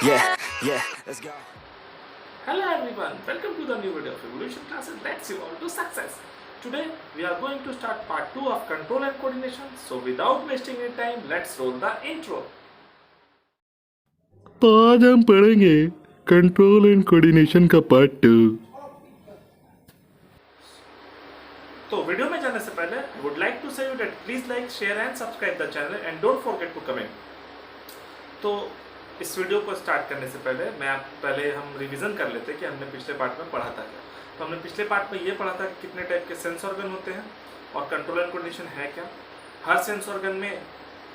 Let's go. Hello everyone, welcome to the new video of Evolution Classes. Let's evolve to success. Today we are going to start part 2 of control and coordination. So without wasting any time, let's roll the intro. तो आज हम पढ़ेंगे control and coordination का part 2। तो video में जाने से पहले I would like to say you that please like, share and subscribe the channel and don't forget to comment. तो इस वीडियो को स्टार्ट करने से पहले पहले हम रिवीजन कर लेते हैं कि हमने पिछले पार्ट में पढ़ा था क्या। तो हमने पिछले पार्ट में ये पढ़ा था कि कितने टाइप के सेंस ऑर्गन होते हैं और कंट्रोल एंड कोऑर्डिनेशन है क्या, हर सेंस ऑर्गन में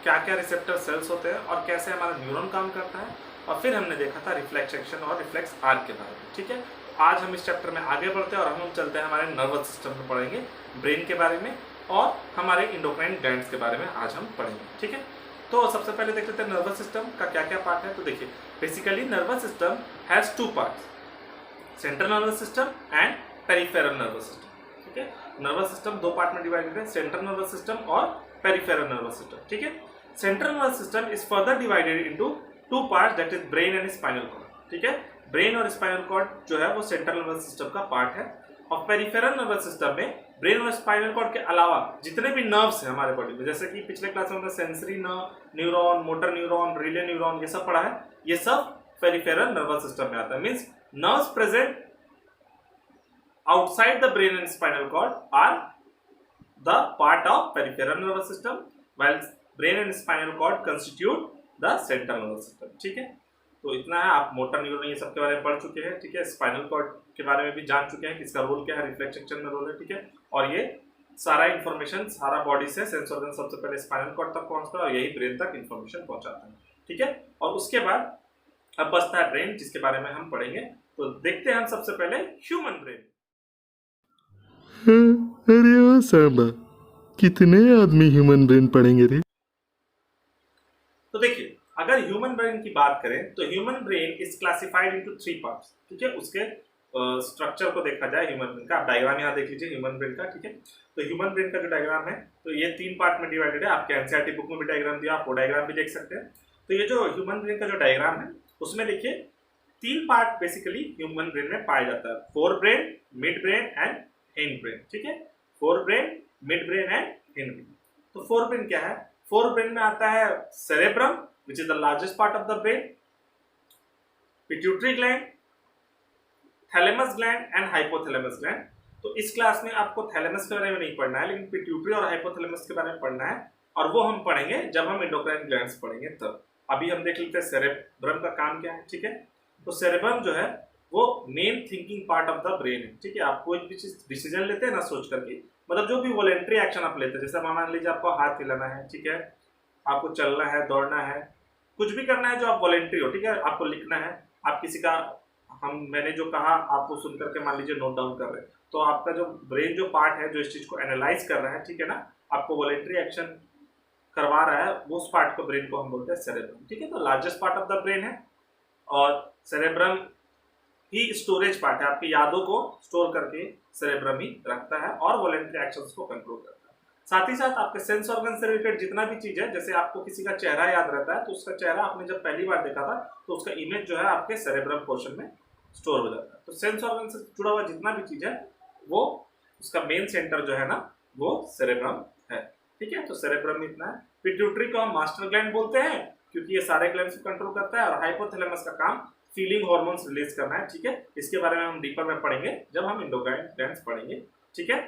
क्या क्या रिसेप्टर सेल्स होते हैं और कैसे हमारा न्यूरॉन काम करता है, और फिर हमने देखा था रिफ्लेक्स एक्शन और रिफ्लेक्स आर्क के बारे में। ठीक है, आज हम इस चैप्टर में आगे बढ़ते हैं और हम चलते हैं हमारे नर्वस सिस्टम में, पढ़ेंगे ब्रेन के बारे में और हमारे इंडोक्राइन ग्लैंड्स के बारे में आज हम पढ़ेंगे। ठीक है, तो सबसे पहले देख लेते हैं नर्वस सिस्टम का क्या क्या पार्ट है। तो देखिए, basically nervous system has two parts, central nervous system and peripheral nervous system. ठीक है, नर्वस सिस्टम दो पार्ट में डिवाइडेड है, सेंट्रल नर्वस सिस्टम और पेरिफेरल नर्वस सिस्टम। ठीक है, central nervous system is further divided into two parts, that is brain and spinal cord. ठीक है, ब्रेन और स्पाइनल कॉर्ड जो है वो सेंट्रल नर्वस सिस्टम का पार्ट है, और पेरिफेरल नर्वस सिस्टम में ब्रेन और स्पाइनल कॉर्ड के अलावा जितने भी नर्व्स हैं हमारे बॉडी में, जैसे कि पिछले क्लास में हमने sensory nerve, neuron, motor neuron, relay neuron, ये सब पढ़ा है, ये सब पेरिफेरल नर्वस सिस्टम में आता है। Means nerves present outside the brain and spinal cord are the part of peripheral nervous system, while brain and spinal cord constitute the central nervous system. ठीक है, तो इतना है, आप मोटर न्यूरॉन ये सब के बारे में पढ़ चुके हैं। ठीक है, स्पाइनल कॉर्ड के बारे में भी जान चुके हैं कि इसका रोल क्या है, रिफ्लेक्स एक्शन में रोल है। ठीक है, और ये सारा इंफॉर्मेशन सारा बॉडी से सेंस ऑर्गन सबसे पहले स्पाइनल कॉर्ड तक पहुंचता है और यही ब्रेन तक इंफॉर्मेशन पहुंचाता है। ठीक है, और उसके बाद अब बचता है ब्रेन, जिसके बारे में हम पढ़ेंगे। तो देखते हैं हम सबसे पहले ह्यूमन ब्रेन। अरे ओ सांबा, कितने आदमी ह्यूमन ब्रेन पढ़ेंगे रे? तो देखिए, अगर ह्यूमन ब्रेन की बात करें तो human brain is classified into 3 parts. ठीक है, उसके स्ट्रक्चर को देखा जाए ह्यूमन ब्रेन का, आप डायग्राम यहाँ देख लीजिए ह्यूमन ब्रेन का। ठीक है, तो ह्यूमन ब्रेन का जो डायग्राम है तो ये 3 पार्ट में डिवाइडेड है। आपके एनसीईआरटी बुक में भी डायग्राम दिया, आप वो डायग्राम भी देख सकते हैं। तो ये जो ह्यूमन ब्रेन का जो डायग्राम है उसमें देखिए 3 पार्ट बेसिकली ह्यूमन ब्रेन में पाया जाता है, fore brain, mid brain and hind brain. ठीक है, fore brain, mid brain and hind brain. तो फोर ब्रेन क्या है? फोर ब्रेन में आता है cerebrum, which is the largest part of the brain, pituitary gland, thalamus gland and hypothalamus gland। तो इस क्लास में आपको थैलेमस के बारे में नहीं पढ़ना है, लेकिन पिट्यूटरी और हाइपोथैलेमस के बारे में पढ़ना है, और वो हम पढ़ेंगे जब हम इंडोक्राइन ग्लैंड्स पढ़ेंगे तब। अभी हम देख लेते हैं सेरेब्रम का काम क्या है। ठीक है, तो सेरेब्रम जो है वो main thinking part of the brain है। ठीक है, आप कोई भी चीज डिसीजन लेते हैं ना सोच करके, मतलब जो भी वॉलेंट्री एक्शन आप लेते हैं, जैसे मान लीजिए आपको हाथ हिलाना है, ठीक है, आपको चलना है, दौड़ना है, कुछ भी करना है जो आप वॉलेंट्री हो। ठीक है, आपको लिखना है, आप किसी का मैंने जो कहा आपको सुन करके मान लीजिए नोट डाउन कर रहे हैं, तो आपका जो ब्रेन जो पार्ट है जो इस चीज को एनालाइज कर रहा है, ठीक है ना, आपको वॉलेंट्री एक्शन करवा रहा है, वो उस पार्ट को ब्रेन को हम बोलते हैं सेरेब्रम। ठीक है, तो largest part of the brain है, और सेरेब्रम ही स्टोरेज पार्ट है, आपकी यादों को स्टोर करके सेरेब्रम ही रखता है और वॉलेंट्री एक्शंस को कंट्रोल करता है। साथ ही साथ आपके सेंस ऑर्गन से रिलेटेड जितना भी चीज है, जैसे आपको किसी का चेहरा याद रहता है, तो उसका चेहरा आपने जब पहली बार देखा था तो उसका इमेज जो है आपके सेरेब्रम पोर्शन में स्टोर हो जाता है। तो सेंस ऑर्गन से जुड़ा हुआ जितना भी चीज है वो उसका मेन सेंटर जो है ना वो सेरेब्रम है। ठीक है, तो सेरेब्रम इतना है। पिट्यूटरी को हम मास्टर ग्लैंड बोलते हैं क्योंकि ये सारे ग्लैंड्स को कंट्रोल करता है, और हाइपोथैलेमस का काम फीलिंग हार्मोन्स रिलीज करना है। ठीक है, इसके बारे में हम डीपर में पढ़ेंगे जब हम इंडोक्राइन ग्लैंड्स पढ़ेंगे। ठीक है,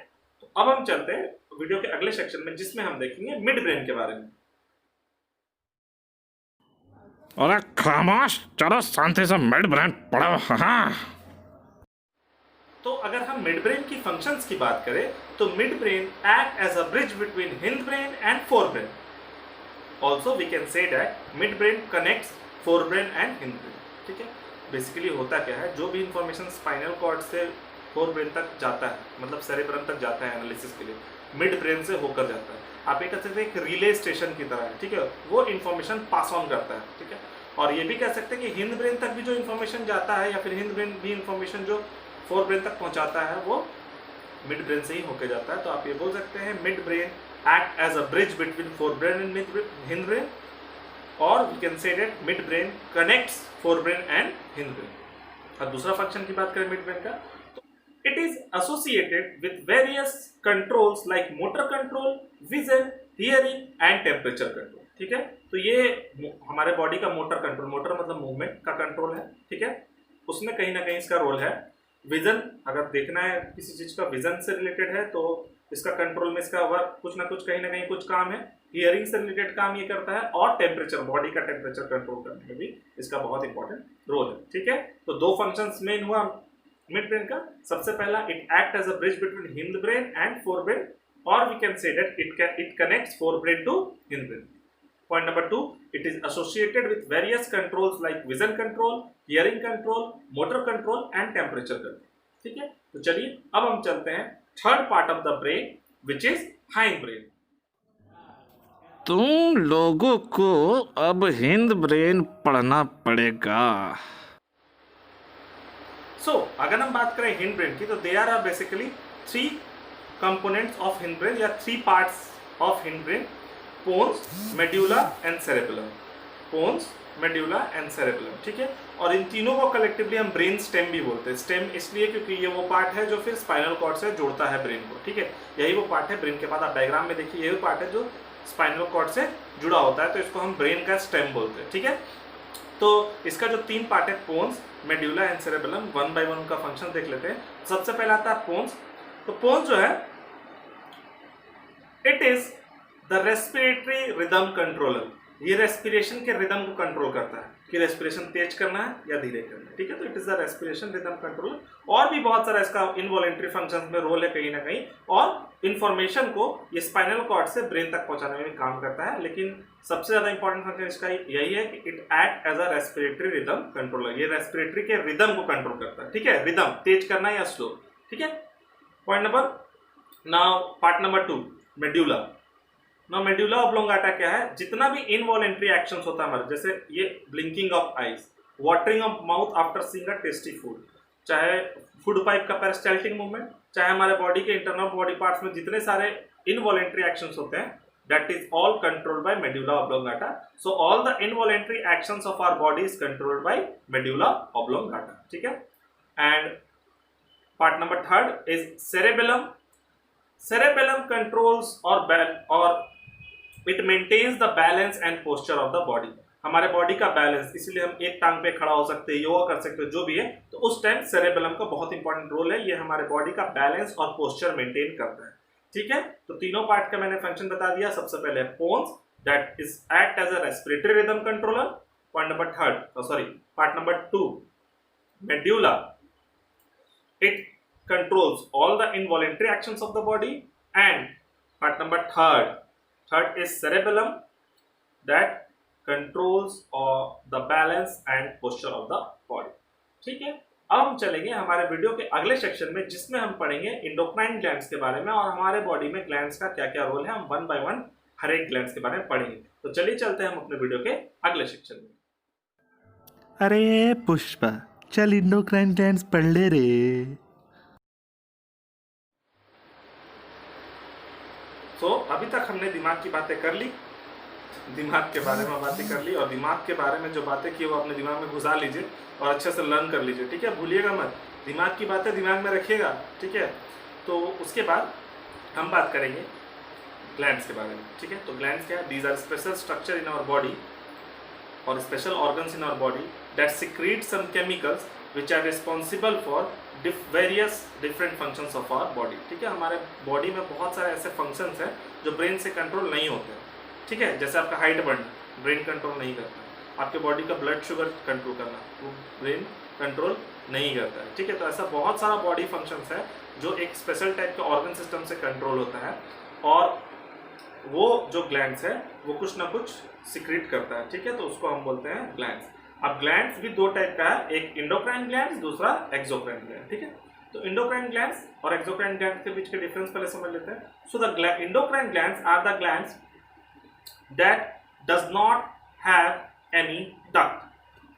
तो अब हम चलते हैं वीडियो के अगले सेक्शन में, जिसमें हम देखेंगे मिड ब्रेन के बारे में। अरे खामोश, चलो शांति से मिड ब्रेन पढ़ो। हाँ, तो अगर हम मिड ब्रेन की फंक्शंस की बात करें तो mid brain act as a bridge between hind brain and fore brain. Also we can say that mid brain connects fore brain and hind brain. ठीक है, बेसिकली होता क्या है, जो भी इंफॉर्मेशन स्पाइनल कॉर्ड से फोर ब्रेन तक जाता है, मतलब सेरेब्रम तक जाता है एनालिसिस के लिए, मिड ब्रेन से होकर जाता है। आप ये कह सकते हैं एक रिले स्टेशन की तरह है। ठीक है, वो इन्फॉर्मेशन पास ऑन करता है। ठीक है, और ये भी कह सकते हैं कि हिंद ब्रेन तक भी जो इन्फॉर्मेशन जाता है, या फिर हिंद ब्रेन भी इन्फॉर्मेशन जो फोर ब्रेन तक पहुंचाता है, वो मिड ब्रेन से ही होकर जाता है। तो आप ये बोल सकते हैं mid brain act as a bridge between fore brain and hind brain, और we can say that mid brain connects fore brain and hind brain. अब दूसरा फंक्शन की बात करें मिड ब्रेन का, तो it is associated with various controls like motor control, vision, hearing and temperature control. ठीक है, तो ये हमारे बॉडी का मोटर कंट्रोल, मोटर मतलब मूवमेंट का कंट्रोल है। ठीक है, उसमें कहीं ना कहीं इसका रोल है। विजन, अगर देखना है किसी चीज का विजन से रिलेटेड है तो इसका कंट्रोल में इसका वर्क कुछ ना कुछ कहीं ना कहीं कुछ काम है। हियरिंग से रिलेटेड काम ये करता है, और टेम्परेचर, बॉडी का टेम्परेचर कंट्रोल करने में भी इसका बहुत इंपॉर्टेंट रोल है। ठीक है, तो दो फंक्शंस मेन हुआ मिड ब्रेन का। सबसे पहला, it act as a bridge between hind brain and fore brain, और we can say that it connects fore brain to hind brain. Point number 2, it is associated with various controls like vision control, hearing control, motor control and temperature control. ठीक है, तो चलिए अब हम चलते हैं third part of the brain which is hind brain. तुम लोगों को अब हिंद ब्रेन पढ़ना पड़ेगा। सो अगर हम बात करें हिंड ब्रेन की, तो they are basically 3 components of hind brain या 3 parts of hind brain: pons, medulla and cerebellum. Pons, medulla and cerebellum. ठीक है, और इन तीनों को कलेक्टिवली हम ब्रेन स्टेम भी बोलते हैं। स्टेम इसलिए क्योंकि ये वो पार्ट है जो फिर स्पाइनल कॉर्ड से जोड़ता है ब्रेन को। ठीक है, यही वो पार्ट है ब्रेन के बाद आप डायग्राम में देखिए, यही पार्ट है जो स्पाइनल कॉर्ड से जुड़ा होता है, तो इसको हम ब्रेन का स्टेम बोलते हैं। ठीक है, तो इसका जो 3 पार्ट है, pons, medulla and cerebellum, one by one उनका फंक्शन देख लेते हैं। सबसे पहला आता है पोन्स। तो पोन्स जो है, it is the respiratory rhythm controller. ये रेस्पिरेशन के रिदम को कंट्रोल करता है कि रेस्पिरेशन तेज करना है या धीरे करना है। ठीक है, तो it is the respiration rhythm controller. और भी बहुत सारा इसका इनवॉलेंट्री फंक्शंस में रोल है कहीं ना कहीं, और इंफॉर्मेशन को ये स्पाइनल कॉर्ड से ब्रेन तक पहुंचाने में भी काम करता है। लेकिन सबसे ज्यादा इंपॉर्टेंट फंक्शन इसका यही है कि it act as a respiratory rhythm controller. ये रेस्पिरेटरी के रिदम को कंट्रोल करता है। ठीक है, रिदम तेज करना या स्लो। ठीक है, point number, now part number 2, medulla. ना मेड्यूला ऑब्लोंगाटा क्या है? जितना भी इनवॉलेंट्री एक्शंस होता है हमारे, जैसे ये blinking of eyes, watering of mouth after seeing a tasty food, चाहे फूड पाइप का पेरिस्टाल्टिक मूवमेंट, चाहे हमारे बॉडी के इंटरनल बॉडी पार्ट्स में जितने सारे इनवॉलेंट्री एक्शंस होते हैं, that is all controlled by medulla oblongata. So all the involuntary actions of our body is controlled by medulla oblongata. ठीक है, and part number 3rd is cerebellum. Cerebellum controls or it maintains the balance and posture of the body. हमारे body का balance, इसलिए हम एक टांग पे खड़ा हो सकते हैं, योगा कर सकते हैं, जो भी है, तो उस टाइम सेरेबेलम का बहुत इंपॉर्टेंट रोल है। ये हमारे बॉडी का बैलेंस और पोस्चर मेंटेन करता है। ठीक है, तो तीनों पार्ट का मैंने फंक्शन बता दिया। सबसे पहले pons, that is act as a respiratory rhythm controller. Point number 3rd, part number 2, medulla, it controls all the involuntary actions of the body. And part number 3rd is cerebellum, that controls the balance and posture of the body. ठीक है, अब हम चलेंगे हमारे video के अगले section में, जिसमें हम पढ़ेंगे इंडोक्राइन ग्लैंड्स के बारे में और हमारे बॉडी में ग्लैंड्स का क्या क्या रोल है। हम वन बाय वन हर एक ग्लैंड्स के बारे में पढ़ेंगे। तो चलिए चलते हैं हम अपने वीडियो के अगले सेक्शन में। अरे पुष्पा, चल इंडोक्राइन ग्लैंड्स पढ़ ले रे। तो अभी तक हमने दिमाग की बातें कर ली, दिमाग के बारे में बातें कर ली, और दिमाग के बारे में जो बातें की वो अपने दिमाग में घुसा लीजिए और अच्छे से लर्न कर लीजिए। ठीक है, भूलिएगा मत, दिमाग की बातें दिमाग में रखिएगा। ठीक है, तो उसके बाद हम बात करेंगे ग्लैंड्स के बारे में। ठीक है, तो ग्लैंड्स क्या है? These are special structure in our body और special organs in our body that secrete some chemicals which are responsible for various different functions of our body. ठीक है, हमारे बॉडी में बहुत सारे ऐसे फंक्शंस हैं जो ब्रेन से कंट्रोल नहीं होते। ठीक है, जैसे आपका हाइट बढ़ना, ब्रेन कंट्रोल नहीं करता। आपके बॉडी का ब्लड शुगर कंट्रोल करना, वो ब्रेन कंट्रोल नहीं करता है। ठीक है, तो ऐसा बहुत सारा बॉडी फंक्शंस है जो एक स्पेशल टाइप के ऑर्गन सिस्टम से कंट्रोल होता है, और वो जो ग्लैंड्स है वो कुछ ना कुछ सिक्रीट करता है। ठीक है, तो उसको हम बोलते हैं ग्लैंड्स। अब ग्लैंड्स भी दो टाइप का है, एक इंडोक्राइन ग्लैंड्स, दूसरा एक्सोक्राइन ग्लैंड। ठीक है, तो इंडोक्राइन ग्लैंड्स और एक्सोक्राइन ग्लैंड्स के बीच के डिफरेंस पहले समझ लेते हैं। So the endocrine glands are the glands that does not have any duct,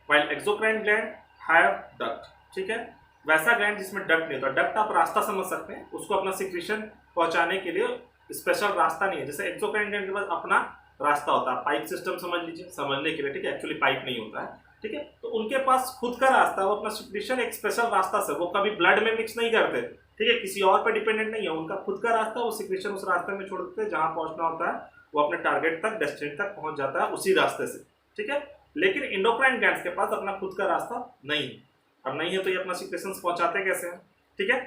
while exocrine gland have duct. ठीक है, वैसा ग्लैंड जिसमें डक्ट नहीं होता। डक्ट आप रास्ता समझ सकते हैं, उसको अपना सिक्रीशन पहुंचाने के लिए स्पेशल रास्ता नहीं है। जैसे एक्सोक्राइन ग्लैंड के पास अपना रास्ता होता है, पाइप सिस्टम समझ लीजिए समझने के लिए, ठीक है, एक्चुअली पाइप नहीं होता है, ठीक है। तो उनके पास खुद का रास्ता, वो अपना सिक्रीशन एक स्पेशल रास्ता से, वो कभी ब्लड में मिक्स नहीं करते, ठीक है, किसी और पे डिपेंडेंट नहीं है, उनका खुद का रास्ता, वो सिक्रीशन उस रास्ते में छोड़ देते हैं, जहां पहुंचना होता है वो अपने टारगेट तक, डेस्टिनेशन तक पहुंच जाता है उसी रास्ते से, ठीक है। लेकिन इंडोक्राइन ग्लैंड्स के पास अपना खुद का रास्ता नहीं है। अब नहीं है तो ये अपना सिक्रेशंस पहुंचाते कैसे हैं, ठीक है।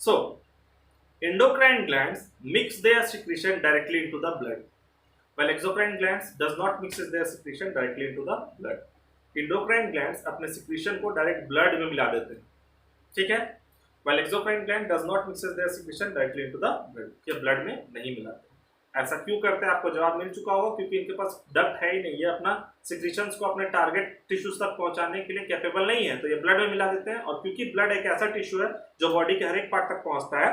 सो endocrine glands mix their secretion directly into the blood, while exocrine glands does not mixes their secretion directly into the blood. Endocrine glands अपने secretion को डायरेक्ट ब्लड में मिला देते हैं, ठीक है, while exocrine gland does not mixes their secretion directly into the blood, ये blood में नहीं मिलाते। ऐसा क्यों करते हैं, आपको जवाब मिल चुका होगा, क्योंकि इनके पास डक्ट है ही नहीं, ये अपना सिक्रीशंस को अपने टारगेट टिश्यूज तक पहुंचाने के लिए कैपेबल नहीं है, तो ये ब्लड में मिला देते हैं। और क्योंकि ब्लड एक ऐसा टिश्यू है जो बॉडी के हर एक पार्ट तक पहुंचता है,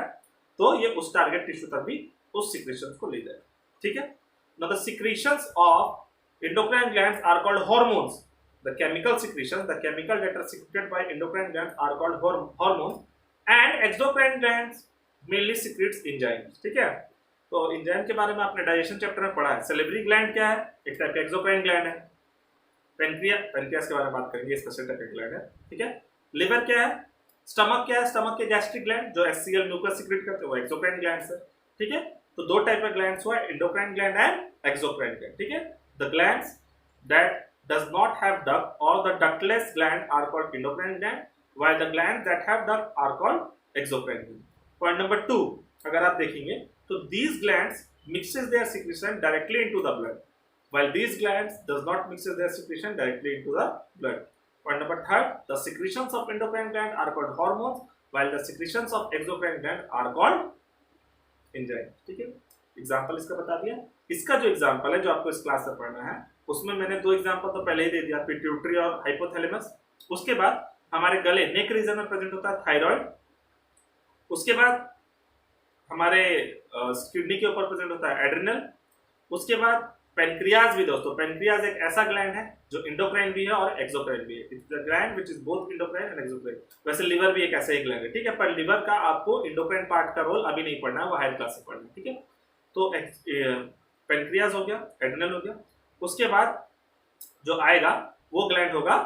तो ये उस टारगेट टिश्यू तक भी उस सिक्रीशंस को ले जाए, ठीक है। Now the secretions of endocrine glands are called hormones. The chemical secretions, the chemical that are secreted by endocrine glands are called hormones, and exocrine glands mainly secretes enzymes, ठीक है। तो एंजाइम के बारे में आपने डाइजेशन चैप्टर में पढ़ा है। सेलेब्री ग्लैंड क्या है, एक टाइप का एक्सोक्राइन ग्लैंड है। पेनक्रियास के बारे में बात करेंगे, स्पेशल टाइप का ग्लैंड है, ठीक है। लिवर क्या है, स्टमक क्या है, स्टमक के गैस्ट्रिक ग्लैंड जो HCl म्यूकस सीक्रेट करते हैं वो एक्सोक्राइन ग्लैंड्स है, ठीक है। तो दो टाइप के ग्लैंड्स हुआ, endocrine gland and exocrine gland, ठीक है। The glands that does not have duct or the ductless gland are called endocrine gland, while the glands that have duct are called exocrine gland. Point number 2, अगर आप देखेंगे तो these glands mixes their secretion directly into the blood, while these glands does not mixes their secretion directly into the blood. Point number 3, the secretions of endocrine gland are called hormones, while the secretions of exocrine gland are called enzymes, ठीक है। Example इसका बता दिया। इसका जो example है जो आपको इस क्लास में पढ़ना है, उसमें मैंने दो एग्जाम्पल तो पहले ही दे दिया, पिट्यूटरी और हाइपोथैलेमस। उसके बाद हमारे गले नेक रीजन में प्रेजेंट होता है थायराइड, उसके बाद हमारे किडनी के ऊपर प्रेजेंट होता है एड्रिनल, उसके बाद पेनक्रियाज भी। दोस्तों पेनक्रियाज एक ऐसा ग्लैंड है जो इंडोक्राइन भी है और एक्सोक्राइन भी है, it's the gland which is both endocrine and exocrine. वैसे लिवर भी एक ऐसा ही ग्लैंड है, ठीक है, पर लिवर का आपको इंडोक्राइन पार्ट का रोल अभी नहीं पढ़ना है, वो हायर क्लास में पढ़ना है, ठीक है। तो पेनक्रियाज हो गया, एड्रिनल हो गया। उसके बाद जो आएगा वो ग्लैंड होगा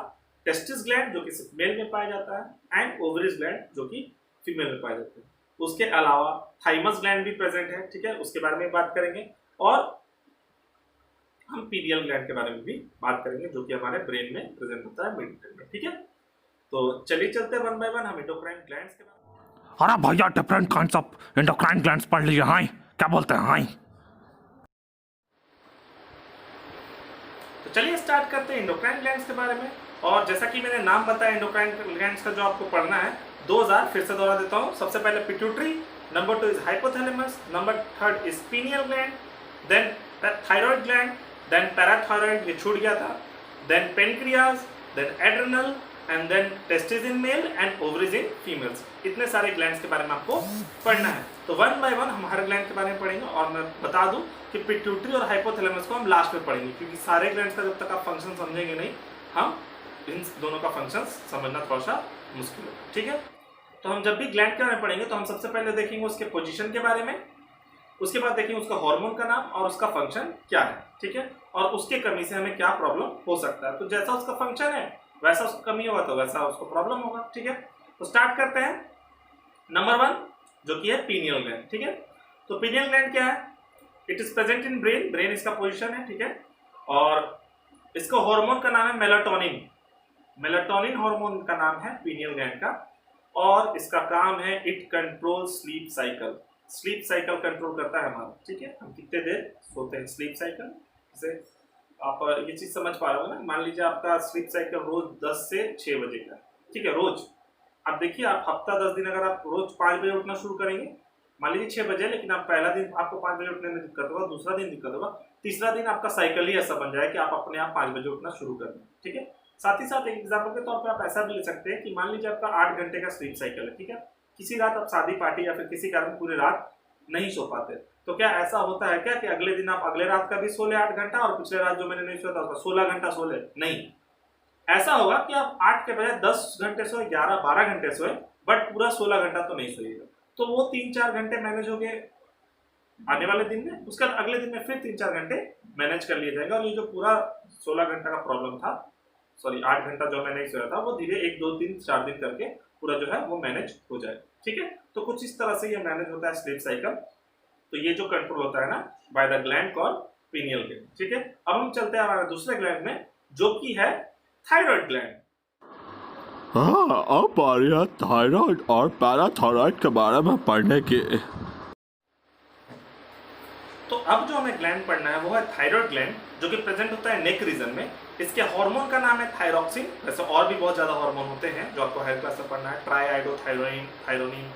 टेस्टिस ग्लैंड जो कि मेल में पाया जाता है, एंड ओवरीज ग्लैंड जो कि फीमेल में पाया जाता है। उसके अलावा थाइमस ग्लैंड भी प्रेजेंट है, ठीक है, उसके बारे में बात करेंगे। और हम पीनियल ग्लैंड के बारे में भी बात करेंगे जो कि हमारे ब्रेन में प्रेजेंट होता है मिड में, ठीक है। तो चलिए चलते हैं वन बाय वन हम एंडोक्राइन ग्लैंड्स के बारे में। अरे भैया different kinds of endocrine glands पढ़ लीजिए, हाँ क्या बोलते हैं, हाँ। तो चलिए स्टार्ट करते हैं एंडोक्राइन ग्लैंड्स के बारे में। और जैसा कि मैंने नाम बताया एंडोक्राइन ग्लैंड्स का जो आपको पढ़ना है, 2000 फिर से दोहरा देता हूँ। सबसे पहले pituitary, number 2 is hypothalamus, number 3 is pineal gland, then thyroid gland, then parathyroid, ये छूट गया था, then pancreas, then adrenal, and then testis in male and ovaries in females. इतने सारे ग्लैंड्स के बारे में आपको पढ़ना है। तो वन बाय वन हम हर ग्लैंड के बारे में पढ़ेंगे। और मैं बता दूं कि पिट्यूटरी और हाइपोथैलेमस को हम लास्ट में पढ़ेंगे, क्योंकि सारे ग्लैंड्स का जब तक आप फंक्शन समझेंगे नहीं, हम इन दोनों का फंक्शन समझना थोड़ा सा मुश्किल होगा, ठीक है। तो हम जब भी ग्लैंड के बारे में पढ़ेंगे तो हम सबसे पहले देखेंगे उसके पोजीशन के बारे में, उसके बाद देखेंगे उसका हार्मोन का नाम और उसका फंक्शन क्या है, ठीक है, और उसके कमी से हमें क्या प्रॉब्लम हो सकता है। तो जैसा उसका फंक्शन है वैसा उसका कमी होगा तो वैसा उसको प्रॉब्लम होगा, ठीक है। तो स्टार्ट करते हैं नंबर 1 जो कि है पीनियल ग्लैंड, ठीक है। तो पीनियल ग्लैंड क्या है, it is present in brain, brain इसका पोजीशन है, ठीक है। और इसका हार्मोन का नाम है मेलाटोनिन, मेलाटोनिन हार्मोन का नाम है पीनियल ग्लैंड का। और इसका काम है it control sleep cycle, sleep cycle control करता है हमारा, ठीक है, हम कितने देर सोते हैं, स्लीप साइकिल। जैसे आप ये चीज समझ पा रहे हो ना, मान लीजिए आपका स्लीप साइकिल रोज 10 से 6 बजे का, ठीक है, रोज। अब देखिए आप हफ्ता 10 दिन अगर आप रोज 5 बजे उठना शुरू करेंगे, मान लीजिए 6 बजे, लेकिन आप पहला दिन आपको 5 बजे उठने में दिक्कत होगा, दूसरा दिन दिक्कत होगा, तीसरा दिन आपका साइकिल ही ऐसा बन जाए कि आप अपने आप 5 बजे उठना शुरू कर दें, ठीक है। साथ ही साथ एक एग्जाम्पल के तौर पर आप ऐसा भी ले सकते हैं कि मान लीजिए आपका 8 घंटे का स्लीप साइकिल है, ठीक है। किसी रात आप शादी पार्टी या फिर किसी कारण पूरी रात नहीं सो पाते, तो क्या ऐसा होता है क्या कि अगले दिन आप अगले रात का भी सो ले 8 घंटा और पिछले रात जो मैंने नहीं सोया था उसका 16 घंटा सो ले? नहीं, ऐसा होगा कि आप 8 के बजाय 10 घंटे सोए, 11-12 घंटे सोए, बट पूरा 16 घंटा तो नहीं सोइएगा। तो वो 3-4 घंटे मैनेज हो गए आने वाले दिन में, उसके बाद अगले दिन में फिर 3-4 घंटे मैनेज कर लिया जाएगा। और ये जो पूरा 16 घंटा का प्रॉब्लम था, सॉरी 8 घंटा जो मैंने सोया था, वो धीरे 1 2 3 4 दिन करके पूरा जो है वो मैनेज हो जाएगा। ठीक है, तो कुछ इस तरह से ये मैनेज होता है स्लीप साइकिल। तो ये जो कंट्रोल होता है ना by the gland called pineal gland. ठीक है, अब हम चलते हैं हमारे दूसरे ग्लैंड में जो कि है थायराइड ग्लैंड। हाँ, अब आ रही है थायराइड और पैराथायराइड के बारे में पढ़ने की। तो अब जो हमें ग्लैंड पढ़ना है वो है थायराइड ग्लैंड, जो कि प्रेजेंट होता है नेक रीजन में। इसके हार्मोन का नाम है थायरॉक्सिन। वैसे और भी बहुत ज्यादा हार्मोन होते हैं जो आपको हायर क्लास में पढ़ना है, ट्राईआइडोथायरोनिन, थायरोनिन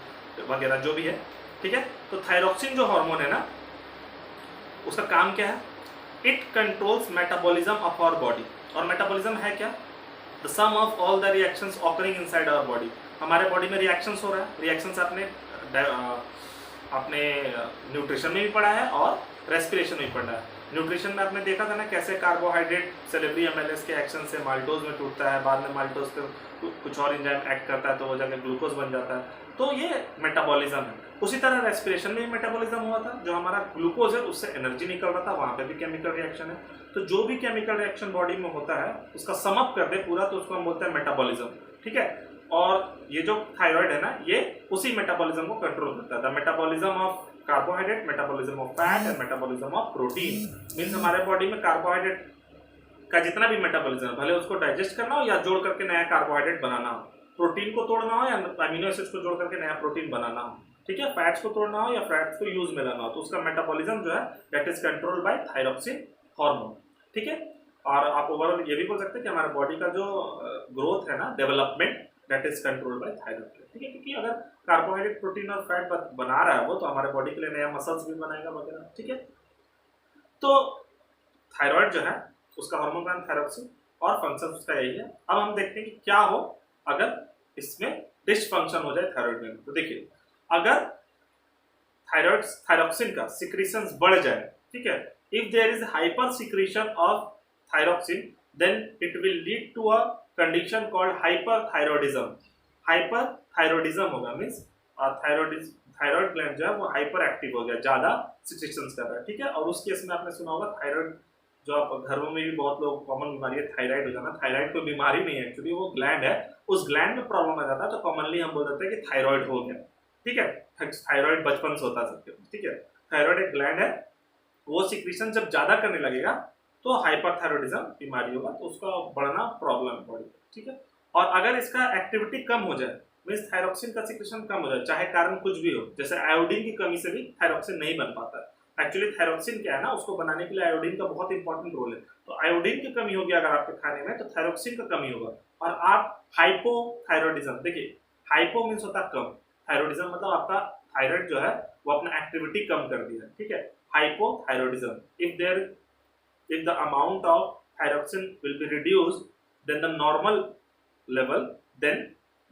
वगैरह जो भी है। ठीक है, तो थायरॉक्सिन जो हार्मोन है ना, उसका काम क्या है? It controls metabolism of our body. और मेटाबॉलिज्म है क्या? The sum of all the reactions occurring inside our body. हमारे बॉडी में रिएक्शंस हो रहा है। रिएक्शंस आपने न्यूट्रिशन में भी पढ़ा है और रेस्पिरेशन में भी पढ़ा है। न्यूट्रिशन में आपने देखा था ना कैसे कार्बोहाइड्रेट सेलेब्री एमएलएस के एक्शन से माल्टोज में टूटता है, बाद में माल्टोज पे कुछ और एंजाइम एक्ट करता है तो वो जाकर ग्लूकोज बन जाता है। तो ये मेटाबॉलिज्म है। उसी तरह रेस्पिरेशन में भी मेटाबॉलिज्म हुआ था। जो हमारा ग्लूकोज है उससे एनर्जी निकल रहा था, वहाँ पे भी केमिकल रिएक्शन है। तो जो भी केमिकल रिएक्शन बॉडी में होता है उसका समअप कर दे पूरा, तो उसको हम बोलते हैं मेटाबॉलिज्म। ठीक है, और ये जो थायराइड है ना, ये उसी मेटाबॉलिज्म को कंट्रोल करता है। The metabolism of carbohydrate, metabolism of fat and metabolism of protein. Means हमारे बॉडी में कार्बोहाइड्रेट का जितना भी मेटाबॉलिज्म है, भले उसको डाइजेस्ट करना हो या जोड़ करके नया कार्बोहाइड्रेट बनाना हो, प्रोटीन को तोड़ना हो या अमीनो एसिड्स को जोड़ करके नया प्रोटीन बनाना हो, ठीक है, फैट्स को तोड़ना हो या फैट्स को यूज में लाना हो, तो उसका मेटाबॉलिज्म जो है that is controlled bye thyroxine hormone. ठीक है, और आप ओवरऑल ये भी बोल सकते हैं कि हमारे बॉडी का जो ग्रोथ है ना, development, that is controlled bye thyroid. ठीक है, क्योंकि अगर कार्बोहाइड्रेट, प्रोटीन और फैट बना रहा है वो, तो हमारे बॉडी के लिए नया मसल्स भी बनाएगा वगैरह। ठीक है, तो थायराइड जो है उसका हार्मोन का नाम थायरॉक्सिन और फंक्शन उसका यही है। अब हम देखते हैं कि क्या हो अगर इसमें डिसफंक्शन हो जाए थायराइड में। तो देखिए, अगर थायरॉक्सिन का सिक्रीशंस बढ़ जाए, ठीक है, if there is hyper secretion of thyroxine, then it will lead to a condition called hyperthyroidism. Hyperthyroidism होगा, मींस थायराइड ग्लैंड जो है वो हाइपर एक्टिव हो गया, ज्यादा सिक्रीशंस कर रहा है। ठीक है, और उस केस में आपने सुना होगा थायराइड, जो आप घरों में भी बहुत लोग कॉमन बीमारी है थायराइड हो जाना। थायराइड कोई बीमारी नहीं है एक्चुअली, वो ग्लैंड है। उस ग्लैंड में प्रॉब्लम आ जाता है तो कॉमनली हम बोल देते हैं कि थायराइड हो गया। ठीक है, थायराइड बचपन से होता है सबके। ठीक है, थायराइड एक ग्लैंड है, वो सिक्रीशन जब ज्यादा करने लगेगा तो हाइपरथायरॉयडिज्म बीमारी होगा, तो उसका बढ़ना प्रॉब्लम है बॉडी। ठीक है, और अगर इसका एक्टिविटी कम हो जाए, मीन्स थायरॉक्सिन का सिक्रीशन कम हो जाए, चाहे कारण कुछ भी हो, जैसे आयोडीन की कमी से भी थायरॉक्सिन नहीं बन पाता है। एक्चुअली थायरॉक्सिन क्या है ना, उसको बनाने के लिए आयोडीन का बहुत इंपॉर्टेंट रोल है। तो आयोडीन की कमी होगी अगर आपके खाने में, तो थायरॉक्सिन का कमी होगा और आप हाइपोथायरॉयडिज्म। देखिए, हाइपो मीन्स होता है कम, थायरॉयडिज्म मतलब आपका थायराइड जो है वो अपना एक्टिविटी कम कर दिया। ठीक है, hypothyroidism, if the amount of thyroxine will be reduced than the normal level, then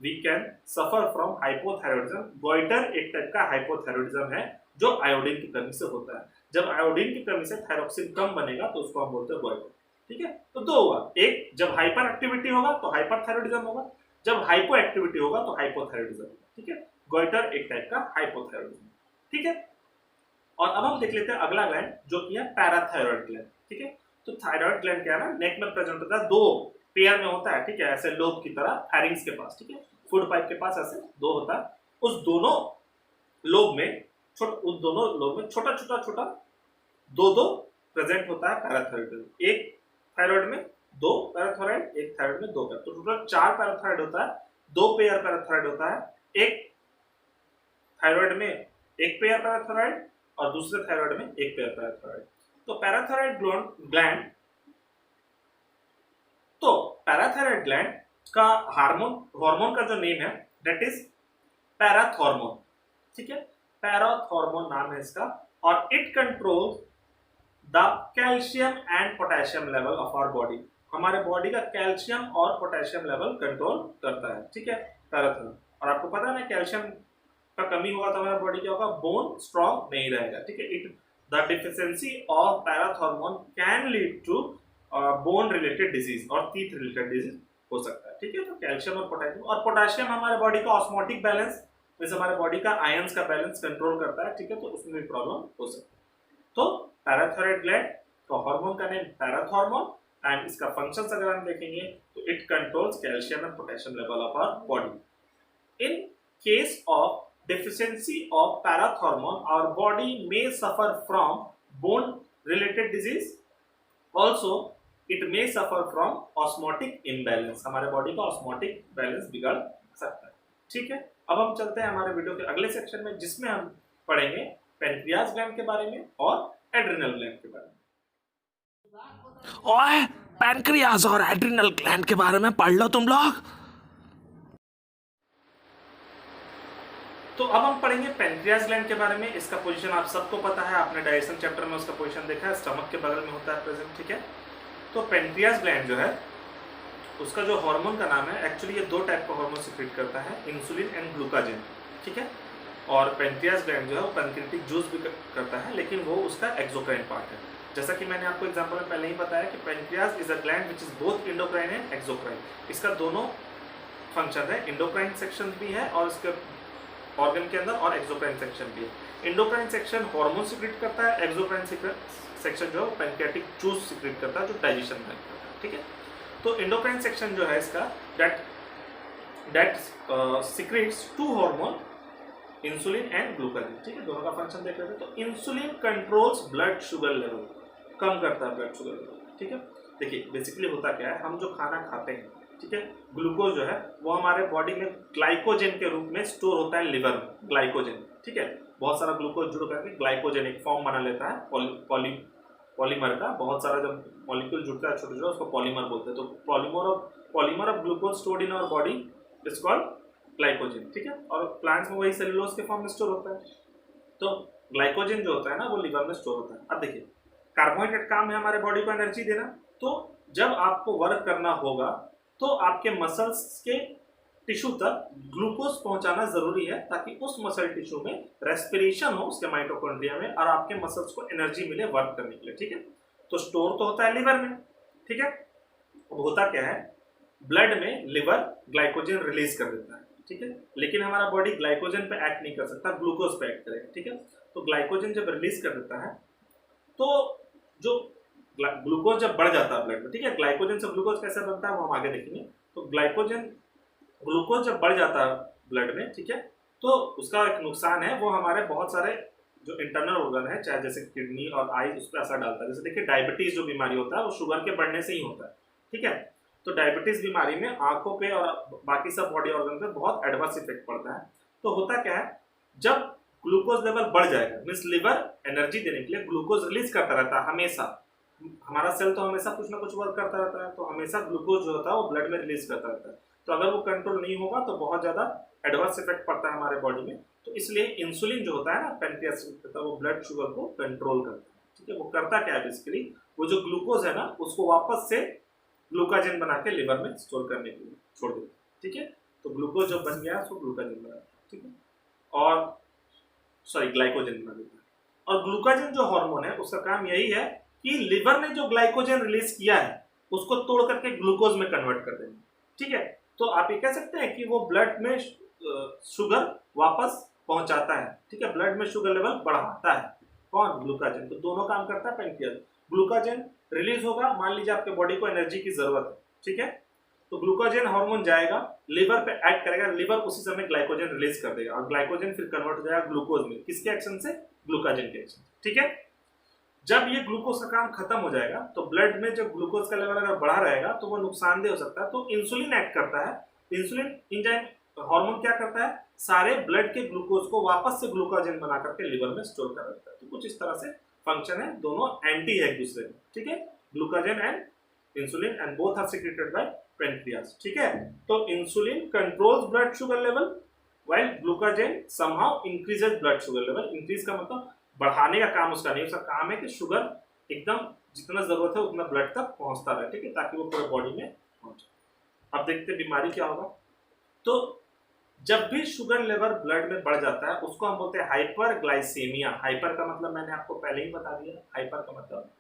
we can suffer from hypothyroidism. Goitre एक टाइप का हाइपोथायरॉयडिज्म है जो आयोडीन की कमी से होता है। जब आयोडीन की कमी से थायरॉक्सिन कम बनेगा तो उसको हम बोलते हैं गोइटर। ठीक है, तो दो हुआ, एक जब हाइपर एक्टिविटी होगा तो हाइपरथायरॉयडिज्म होगा, जब हाइपो एक्टिविटी होगा तो हाइपोथायरॉयडिज्म। ठीक है, गोइटर एक टाइप का हाइपोथायरॉयडिज्म। ठीक है, और अब हम देख लेते हैं अगला ग्लैंड जो कि है पैराथायरॉयड ग्लैंड। ठीक है, तो थायराइड ग्लैंड क्या है ना, नेक में प्रेजेंट होता है, दो पेयर में होता है। ठीक है, ऐसे लोब की तरह फैरिंग्स के पास, ठीक है, फूड पाइप के पास ऐसे दो होता है। उस दोनों लोब में छोटा छोटा दो प्रेजेंट होता है पैराथायरॉयड। एक थायराइड में दो पैराथायरॉयड, एक थायराइड में दो पैर, तो टोटल 4 पैराथायरॉयड होता है, 2 पेयर पैराथायरॉयड होता है। एक थायराइड में एक पेयर पैराथायरॉयड और दूसरे थायराइड में एक पेयर पैराथायरॉयड। तो पैराथायरॉयड ग्लैंड का हार्मोन का जो नेम है दैट इज पैराथॉर्मोन। ठीक है, पैराथॉर्मोन नाम है इसका, और it controls the calcium and potassium level of our body. हमारे बॉडी का कैल्शियम और पोटेशियम लेवल कंट्रोल करता है। ठीक है, पैराथॉर्मोन। और आपको पता है ना, कैल्शियम का कमी होगा तो हमारा बॉडी क्या होगा, बोन स्ट्रॉन्ग नहीं रहेगा। ठीक है, the deficiency of parathormone can lead to bone related disease और teeth related disease हो सकता है। ठीक है, तो कैल्शियम और पोटेशियम हमारे बॉडी का ऑस्मोटिक बैलेंस मीन्स हमारे बॉडी का आयंस का बैलेंस कंट्रोल करता है, ठीक है, तो उसमें भी प्रॉब्लम हो सकती है। तो पैराथायराइड ग्लैंड तो हार्मोन का नेम पैराथॉर्मोन एंड इसका फंक्शंस अगर हम देखेंगे तो it controls calcium and potassium level of our body. In case of deficiency of parathormone, our body may suffer from bone related disease. Also it may suffer from osmotic imbalance, हमारे body का osmotic balance बिगड़ सकता है, ठीक है। अब हम चलते हैं हमारे वीडियो के अगले सेक्शन में, जिसमें हम पढ़ेंगे पेनक्रियास ग्लैंड के बारे में और एड्रिनल ग्लैंड के बारे में। ओए, पैनक्रियास और एड्रिनल ग्लैंड के बारे में पढ़ लो तुम लोग। तो अब हम पढ़ेंगे पेनक्रियास ग्लैंड के बारे में। इसका पोजीशन आप सबको पता है, आपने डाइजेशन चैप्टर में उसका पोजीशन देखा है, स्टमक के बगल में होता है प्रेजेंट, ठीक है। तो पेनक्रियास ग्लैंड जो है उसका जो हार्मोन का नाम है, एक्चुअली ये दो टाइप का हार्मोन सिक्रेट करता है, इंसुलिन एंड ग्लूकाजिन, ठीक है। और पेनक्रियास ग्लैंड जो है वो पैनक्रियाटिक जूस भी करता है, लेकिन वो उसका एक्सोक्राइन पार्ट है। जैसा कि मैंने आपको एग्जाम्पल में पहले ही बताया कि pancreas is a gland which is both endocrine and exocrine. इसका दोनों फंक्शन है, इंडोक्राइन सेक्शन भी है और इसके ऑर्गन के अंदर, और एक्सोक्राइन सेक्शन भी है। इंडोक्राइन सेक्शन हार्मोन सिक्रेट करता है, एक्सोक्राइन सेक्शन जो है पैनक्रियाटिक जूस सिक्रेट करता है जो डाइजेशन में करता है, ठीक है। तो इंडोक्राइन सेक्शन जो है इसका that secretes two hormone insulin and glucagon, ठीक है। दोनों का फंक्शन देख रहे थे। तो insulin controls blood sugar level, कम करता है ब्लड शुगर लेवल, ठीक है। देखिए बेसिकली होता क्या है, हम जो खाना खाते हैं, ठीक है, ग्लूकोज जो है वो हमारे बॉडी में ग्लाइकोजन के रूप में स्टोर होता है लिवर में, ग्लाइकोजन, ठीक है। बहुत सारा ग्लूकोज जुड़ करके ग्लाइकोजन एक फॉर्म बना लेता है पॉलीमर का। बहुत सारा जब मॉलिक्यूल जुड़ता है छोटे छोटे, उसको पॉलीमर बोलते हैं। तो polymer of glucose stored in our body is called glycogen, ठीक है। और प्लांट्स में वही सेलुलोज के फॉर्म में स्टोर होता है। तो ग्लाइकोजन जो होता है ना वो लिवर में स्टोर होता है। अब देखिए कार्बोहाइड्रेट काम है हमारे बॉडी को एनर्जी देना, तो जब आपको वर्क करना होगा तो आपके मसल्स के टिश्यू तक ग्लूकोज पहुंचाना जरूरी है, ताकि उस मसल टिश्यू में रेस्पिरेशन हो उसके माइटोकॉन्ड्रिया में और आपके मसल्स को एनर्जी मिले वर्क करने के लिए, ठीक है। तो स्टोर तो होता है लिवर में, ठीक है। अब होता क्या है, ब्लड में लिवर ग्लाइकोजन रिलीज कर देता है, ठीक है, लेकिन हमारा बॉडी ग्लाइकोजन पे एक्ट नहीं कर सकता, ग्लूकोज पे एक्ट करेगा, ठीक है। तो ग्लाइकोजन जब रिलीज कर देता है तो जो ग्लूकोज जब बढ़ जाता है ब्लड में, ठीक है, ग्लाइकोजन से ग्लूकोज कैसे बनता है वो हम आगे देखेंगे। तो ग्लूकोज जब बढ़ जाता है ब्लड में, ठीक है, तो उसका एक नुकसान है, वो हमारे बहुत सारे जो इंटरनल ऑर्गन है, चाहे जैसे किडनी और आई, उस पर असर डालता है। जैसे देखिए डायबिटीज जो बीमारी होता है वो शुगर के बढ़ने से ही होता है, ठीक है। तो डायबिटीज बीमारी में आंखों पे और बाकी सब बॉडी ऑर्गन पे बहुत एडवर्स इफेक्ट पड़ता है। तो होता क्या है, जब ग्लूकोज लेवल बढ़ जाएगा, मीन्स लिवर एनर्जी देने के लिए ग्लूकोज रिलीज करता रहता है हमेशा, हमारा सेल तो हमेशा कुछ ना कुछ वर्क करता रहता है, तो हमेशा ग्लूकोज जो होता है वो ब्लड में रिलीज करता रहता है। तो अगर वो कंट्रोल नहीं होगा तो बहुत ज़्यादा एडवर्स इफेक्ट पड़ता है हमारे बॉडी में। तो इसलिए इंसुलिन जो होता है ना पैनक्रियास करता है, वो ब्लड शुगर को कंट्रोल करता है, ठीक है। वो करता क्या है बेसिकली, वो जो ग्लूकोज है ना उसको वापस से ग्लूकाजन बना के लिवर में स्टोर करने के लिए छोड़ देता है, ठीक है। तो ग्लूकोज जब बन गया उसको ग्लूकाजन बना, ठीक है, और सॉरी ग्लाइकोजन बना देता है। और ग्लूकाजन जो हार्मोन है उसका काम यही है कि लिवर ने जो ग्लाइकोजन रिलीज किया है उसको तोड़ करके ग्लूकोज में कन्वर्ट कर देना, ठीक है। तो आप ये कह सकते हैं कि वो ब्लड में शुगर वापस पहुंचाता है, ठीक है, ब्लड में शुगर लेवल बढ़ाता है, कौन, ग्लूकाजन। तो दोनों काम करता है पैनक्रियास। ग्लूकाजन रिलीज होगा, मान लीजिए आपके बॉडी को एनर्जी की जरूरत है, ठीक है, तो ग्लूकाजन हार्मोन जाएगा लिवर पे एक्ट करेगा, लिवर उसी समय ग्लाइकोजन रिलीज कर देगा और ग्लाइकोजन फिर कन्वर्ट हो जाएगा ग्लूकोज में, किसके एक्शन से, ग्लूकाजन के एक्शन, ठीक है। जब ये ग्लूकोज का काम खत्म हो जाएगा तो ब्लड में जब ग्लूकोज का लेवल अगर बढ़ा रहेगा तो वो नुकसानदेह हो सकता है। तो इंसुलिन एक्ट करता है, इंसुलिन इंजाइम हार्मोन क्या करता है, सारे ब्लड के ग्लूकोज को वापस से ग्लूकाजन बना करके लिवर में स्टोर कर देता है। तो कुछ इस तरह से फंक्शन है, दोनों एंटी है एक दूसरे में, ठीक है, glucagon and insulin and both are secreted by pancreas, ठीक है। तो insulin controls blood sugar level while glucagon somehow increases blood sugar level. Increase का मतलब बढ़ाने का काम उसका नहीं, उसका काम है कि शुगर एकदम जितना जरूरत है उतना ब्लड तक पहुंचता रहे, ठीक है, ताकि वो पूरे बॉडी में पहुंचे। अब देखते हैं बीमारी क्या होगा। तो जब भी शुगर लेवल ब्लड में बढ़ जाता है उसको हम बोलते हैं हाइपरग्लाइसेमिया। हाइपर का मतलब मैंने आपको पहले ही बता दिया, हाइपर का मतलब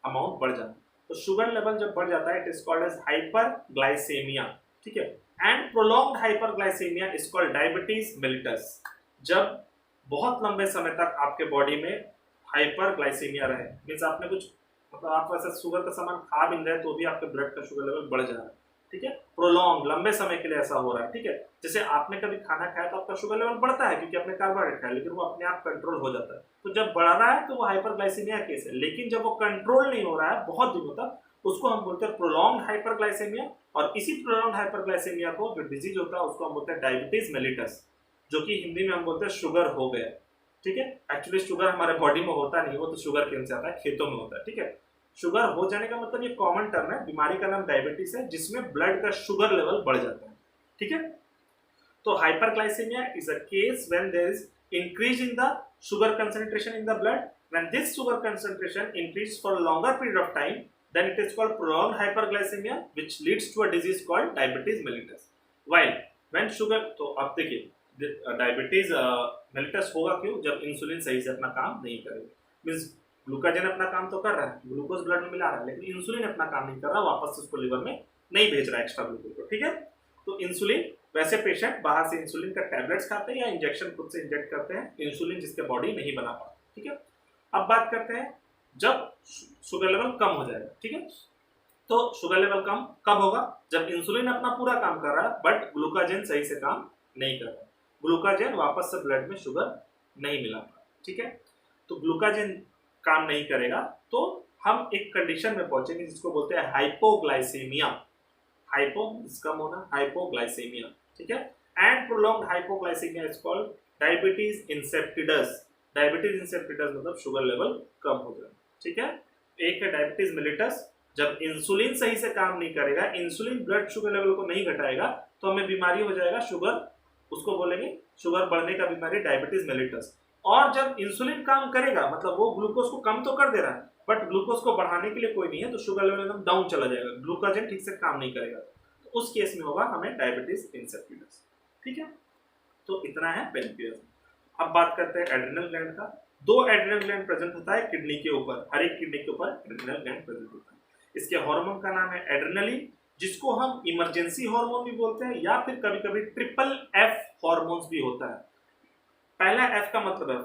अमाउंट बढ़ जाना। तो शुगर लेवल जब बढ़ जाता है it is called as hyperglycemia, ठीक है। And prolonged hyperglycemia is called diabetes mellitus, जब बहुत लंबे समय तक आपके बॉडी में हाइपरग्लाइसीमिया रहे, मीन्स आपने कुछ मतलब आप वैसे शुगर का सामान खा भी नहीं रहे तो भी आपके ब्लड का शुगर लेवल बढ़ जा रहा है, ठीक है, प्रोलॉन्ग लंबे समय के लिए ऐसा हो रहा है, ठीक है। जैसे आपने कभी खाना खाया तो आपका शुगर लेवल बढ़ता है क्योंकि आपने कार्बोहाइड्रेट खाया, लेकिन वो अपने आप कंट्रोल हो जाता है, तो जब बढ़ रहा है तो वो हाइपरग्लाइसीमिया केस है। लेकिन जब वो कंट्रोल नहीं हो रहा है बहुत दिनों तक, उसको हम बोलते हैं प्रोलॉन्ग हाइपरग्लाइसीमिया। और इसी प्रोलॉन्ग हाइपरग्लाइसीमिया को जो डिजीज होता है उसको हम बोलते हैं डायबिटीज मेलिटस, जो कि हिंदी में हम बोलते हैं शुगर हो गया, ठीक है। एक्चुअली शुगर हमारे बॉडी में होता नहीं, वो तो शुगर केन से आता है, खेतों में होता है, ठीक है। शुगर हो जाने का मतलब ये कॉमन टर्म है, बीमारी का नाम डायबिटीज है जिसमें ब्लड का शुगर लेवल बढ़ जाता है, ठीक है। तो hyperglycemia is a case when there is increase in the sugar concentration in the blood. When this sugar concentration increase for longer period of time, then it is called prolonged hyperglycemia which leads to a disease called diabetes mellitus. While when sugar, तो अब देखिए diabetes mellitus होगा क्यों, जब insulin सही से अपना काम नहीं करेगा, मींस ग्लूकाजन अपना काम तो कर रहा है, ग्लूकोज ब्लड में मिला रहा है, लेकिन इंसुलिन अपना काम नहीं कर रहा, वापस उसको लिवर में नहीं भेज रहा है एक्स्ट्रा ग्लूकोज को, ठीक है। तो इंसुलिन, वैसे पेशेंट बाहर से इंसुलिन का टैबलेट्स खाते हैं या इंजेक्शन खुद से इंजेक्ट करते हैं, इंसुलिन जिसके बॉडी नहीं बना पाता, ठीक है। अब बात करते हैं जब शुगर लेवल कम हो जाएगा, ठीक है। तो शुगर लेवल कम कब होगा, जब इंसुलिन अपना पूरा काम कर रहा है बट ग्लूकाजन सही से काम नहीं कर रहा है, ग्लूकाजन वापस से ब्लड में शुगर नहीं मिला पा, ठीक है। तो ग्लूकाजन काम नहीं करेगा तो हम एक कंडीशन में पहुंचेंगे जिसको बोलते हैं हाइपोग्लाइसेमिया। हाइपो कम होना, हाइपोग्लाइसेमिया, ठीक है। And prolonged hypoglycaemia is called diabetes insipidus. Diabetes insipidus मतलब शुगर लेवल कम हो जाए, ठीक है। एक है डायबिटीज मेलिटस, जब इंसुलिन सही से काम नहीं करेगा, इंसुलिन ब्लड शुगर लेवल को नहीं घटाएगा तो हमें बीमारी हो जाएगा शुगर, उसको बोलेंगे शुगर बढ़ने का बीमारी डायबिटीज मेलिटस। और जब इंसुलिन काम करेगा मतलब वो ग्लूकोज को कम तो कर दे रहा है बट ग्लूकोज को बढ़ाने के लिए कोई नहीं है, तो शुगर लेवल एकदम डाउन चला जाएगा, ग्लूकाजन ठीक से काम नहीं करेगा, तो उस केस में होगा हमें डायबिटीज इंसेप्टिडस, ठीक है। तो इतना है पेनक्रियास। अब बात करते हैं एड्रिनल ग्लैंड का। दो एड्रिनल ग्लैंड प्रेजेंट होता है किडनी के ऊपर, हर एक किडनी के ऊपर एड्रिनल ग्लैंड प्रेजेंट होता है। इसके हार्मोन का नाम है एड्रेनलिन, जिसको हम इमरजेंसी हार्मोन भी बोलते हैं या फिर कभी कभी ट्रिपल एफ हार्मोन्स भी होता है। पहला एफ का मतलब है